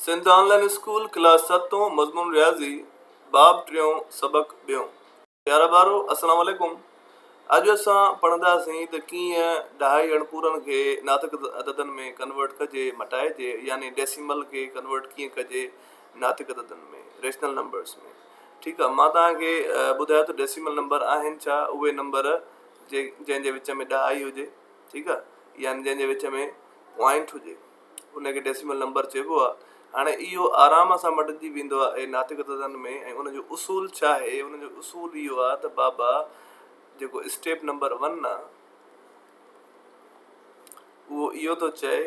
Sindh online school class 7 मज़मून रियाज़ी बाब 3 सबक 2 प्यारा ॿारो अस्सलाम वालेकुम। अॼु असां पढ़ंदासीं त कीअं ॾहाई अणपूरनि खे नातिक अददनि में कन्वर्ट कजे मटाइजे, यानी डेसिमल खे कन्वर्ट कीअं कजे नातिक अददनि में, रेशनल नंबर्स में। ठीकु आहे, मां तव्हांखे ॿुधायो त डेसिमल नंबर आहिनि छा। उहे नंबर जंहिंजे विच में ॾहाई हुजे, ठीकु आहे, यानी जंहिंजे विच में पॉइंट हुजे, उनखे डेसिमल नंबर चइबो आहे। हाणे इहो आराम सां मटिजी वेंदो आहे नातिक अददनि में, ऐं उनजो उसूल छा आहे। उनजो उसूल इहो आहे त बाबा जेको स्टेप नंबर 1 आहे उहो इहो थो चए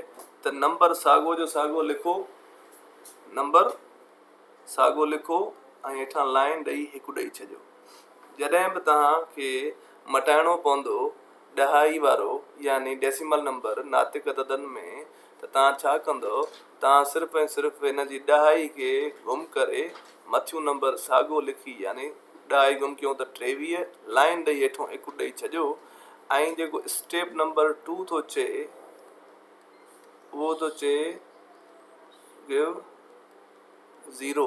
त नंबर साॻो जो साॻो लिखो, नंबर साॻो लिखो ऐं हेठां लाइन ॾेई हिकु ॾेई छॾियो। जॾहिं बि तव्हांखे मटाइणो पवंदो ॾहाई वारो यानी डेसिमल नंबर नातिक अददनि में, त तव्हां छा कंदो, तव्हां सिर्फ़ु ऐं सिर्फ़ु हिन जी ॾहाई खे गुम करे मथियूं नंबर साॻो लिखी, यानी ॾहाई गुम कयूं त 23, लाइन ॾेई हेठों हिकु ॾेई छॾियो। ऐं जेको स्टेप नंबर 2 थो चए उहो थो चए गिव ज़ीरो।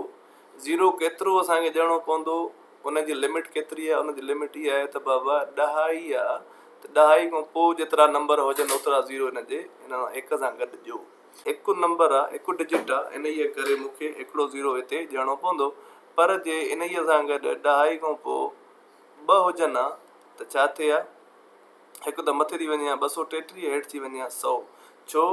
ज़ीरो केतिरो असांखे ॾियणो पवंदो, उनजी लिमिट केतिरी आहे। उनजी लिमिट इहा आहे त बाबा ॾहाई आहे, त ॾहाई खां पोइ जेतिरा नंबर हुजनि ओतिरा ज़ीरो हिन हिक सां गॾु ॾियो। हिकु नंबर आहे, हिकु डिजिट आहे, इन ई करे मूंखे हिकिड़ो ज़ीरो हिते ॾियणो पवंदो। पर जे इन ई सां गॾु ॾहाई खां पोइ 2 हुजनि हा त छा थिए हा, हिकु त मथे थी वञे हा 233, हेठि थी वञे हा 100। छो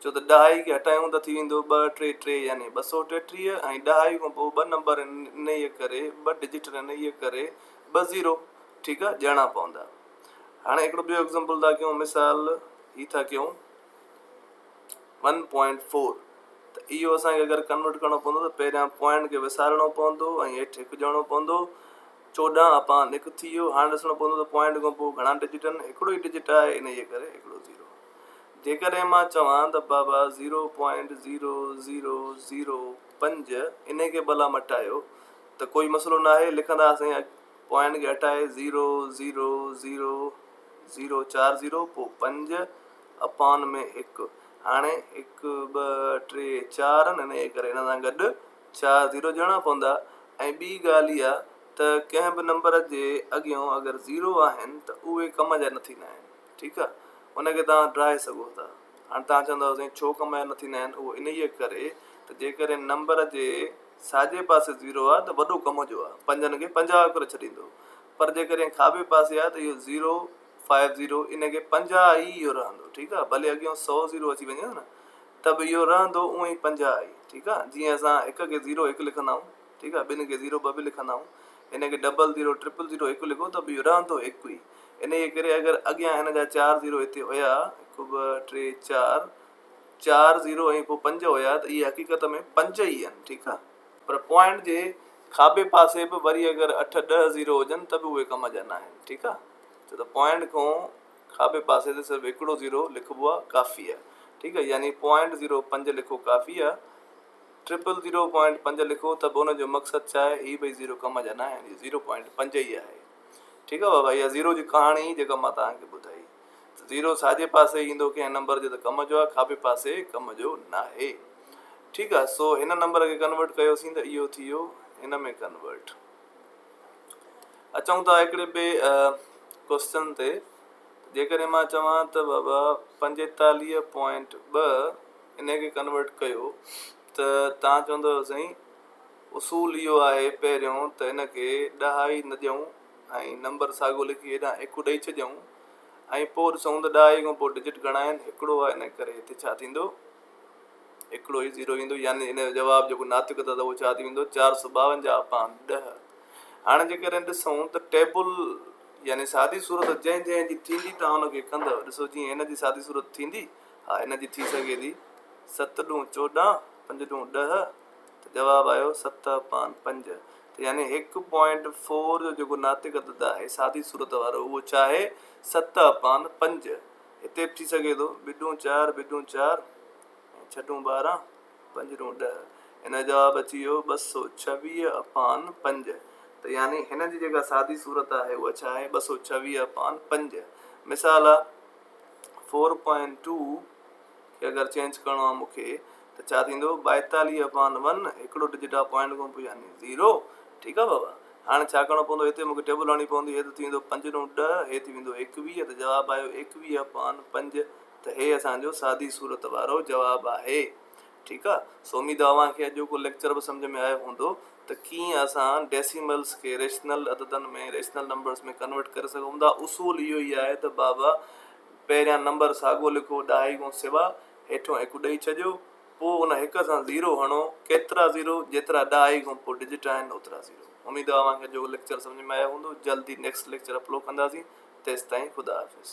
त ॾहाई खे हटायूं त थी वेंदो 233 यानी 233, ऐं ॾहाई खां पोइ 2 नंबर इन ई करे 2 डिजिट इन ई करे 2 ज़ीरो, ठीकु आहे, ॾियणा पवंदा। हाणे हिकिड़ो ॿियो एग्ज़ाम्पल था कयूं, मिसाल ही था कयूं 1.4। त इहो असांखे अगरि कन्वर्ट करिणो पवंदो त पहिरियां पॉइंट खे विसारणो पवंदो ऐं हेठि हिकु ॾियणो पवंदो। 14/1 थी वियो। हाणे ॾिसणो पवंदो त पॉइंट खां पोइ घणा डिजिट आहिनि, हिकिड़ो ई डिजिट आहे, इन ई करे हिकिड़ो ज़ीरो। जेकॾहिं मां चवां त बाबा 0.0005 इन खे भला मटायो त कोई मसइलो न आहे, लिखंदासीं पॉइंट खे हटाए 0.0040 पोइ 5/1। हाणे 1 2 3 4 इन जे करे हिन सां गॾु 4 ज़ीरो ॾियणा पवंदा। ऐं ॿी ॻाल्हि इहा त कंहिं बि नंबर जे अॻियां अगरि ज़ीरो आहिनि त उहे कम जा न थींदा आहिनि, ठीकु आहे, उनखे तव्हां ड्राए सघो था। हाणे तव्हां चवंदव साईं छो कम जा न थींदा आहिनि, उहो इन ई करे त जेकॾहिं नंबर जे साॼे पासे ज़ीरो आहे त वॾो कम जो आहे, 5 खे 50 करे छॾींदो। पर जेकॾहिं खाॿे पासे आहे त इहो 050 इनखे 50 ई इहो रहंदो, ठीकु आहे, भले अॻियां 100 ज़ीरो अची वञे न त बि इहो रहंदो उअं ई 50 ई, ठीकु आहे। जीअं असां हिक खे 0 1 लिखंदा आहियूं, ठीकु आहे, ॿिनि खे 0 2 बि लिखंदा आहियूं, हिनखे 00 000 1 लिखो त बि इहो रहंदो हिकु ई। इन जे करे अगरि अॻियां हिन जा 4 ज़ीरो हिते हुया, 1 2 3 4 ज़ीरो ऐं पोइ 5 हुया, त इहे हक़ीक़त में 5 ई आहिनि, ठीकु आहे। पर पॉइंट जे खाॿे पासे बि वरी अगरि 8 10 ज़ीरो हुजनि त बि उहे कम जा न आहिनि, ठीकु आहे। छो त पॉइंट खां खाॿे पासे ते सिर्फ़ु हिकिड़ो ज़ीरो लिखिबो आहे, काफ़ी आहे, ठीकु आहे, यानी 0.05 लिखो काफ़ी आहे। 0.5 लिखो त बि हुनजो मक़सदु छा आहे, ही भई ज़ीरो कम जा न आहिनि, 0.5 ई आहे, ठीकु आहे बाबा। इहा ज़ीरो जी कहाणी जेका मां तव्हांखे ॿुधाई, ज़ीरो साॼे पासे ईंदो कंहिं नंबर जे त कम जो आहे, खाॿे पासे कम जो न आहे, ठीकु आहे। सो हिन नंबर खे कन्वर्ट कयोसीं त इहो थी वियो हिन में कन्वर्ट। अचूं था हिकिड़े ॿिए क्वेश्चन ते। जेकॾहिं मां चवां त बाबा 45.2 इन खे कन्वर्ट कयो त तव्हां चवंदव साईं उसूल इहो आहे पहिरियों त हिनखे ॾहाई न ॾियूं ऐं नंबर साॻो लिखी हेॾां हिकु ॾेई छॾियूं, ऐं पोइ ॾिसूं त ॾहाई खां पोइ डिजिट घणा आहिनि, हिकिड़ो आहे, इन करे हिते छा थींदो, हिकिड़ो ई ज़ीरो ईंदो, यानी इन जो जवाबु जेको नातिक अदद उहो छा थी वेंदो, 452/10। हाणे जेकॾहिं ॾिसूं त टेबल यानी सादी सूरत जंहिं जी थींदी तव्हां हुनखे कंदव। ॾिसो जीअं हिन जी सादी सूरत थींदी, हा हिन जी थी सघे थी 7 × 14 5 × 10 त जवाबु आयो 7/5। त यानी 1.4 जो जेको नातिक अदद आहे सादी सूरत वारो उहो छा आहे, 7/5। हिते बि थी सघे थो 2 × 4 2 × 4 6 × 12 5 × 10, हिन जो जवाबु अची वियो 226/5। त यानी हिन जी जेका सादी सूरत आहे उहा छा आहे, 226/5। मिसाल आहे 4.2 खे अगरि चेंज करिणो आहे मूंखे त त छा थींदो 42/1 हिकिड़ो डिजिट आहे पॉइंट खां पोइ यानी 0। ठीकु आहे बाबा। हाणे छा करिणो पवंदो, हिते मूंखे टेबल हणणी पवंदी। हे त थी वेंदो 5 × 10, हे थी वेंदो 21, त जवाबु आयो 21/5। त हे असांजो सादी सूरत वारो जवाबु आहे। ठीकु आहे। सो उमेदु आहे तव्हांखे अॼोको लेक्चर बि सम्झ में आयो हूंदो त कीअं असां डेसिमल्स खे रेशनल अददनि में, रेशनल नंबर्स में कन्वर्ट करे सघूं था। उसूल इहो ई आहे त बाबा पहिरियां नंबर साॻियो लिखो, 2 खां सिवा, हेठों 1 ॾेई छॾियो, पोइ उन 1 सां 0 हणो। केतिरा 0? जेतिरा 2 खां पोइ डिजिट आहिनि ओतिरा 0। उमेदु आहे तव्हांखे जो लेक्चर सम्झ में आयो हूंदो। जल्दी नेक्स्ट लेक्चर अपलोड कंदासीं। तेसिताईं ख़ुदा हाफ़िज़।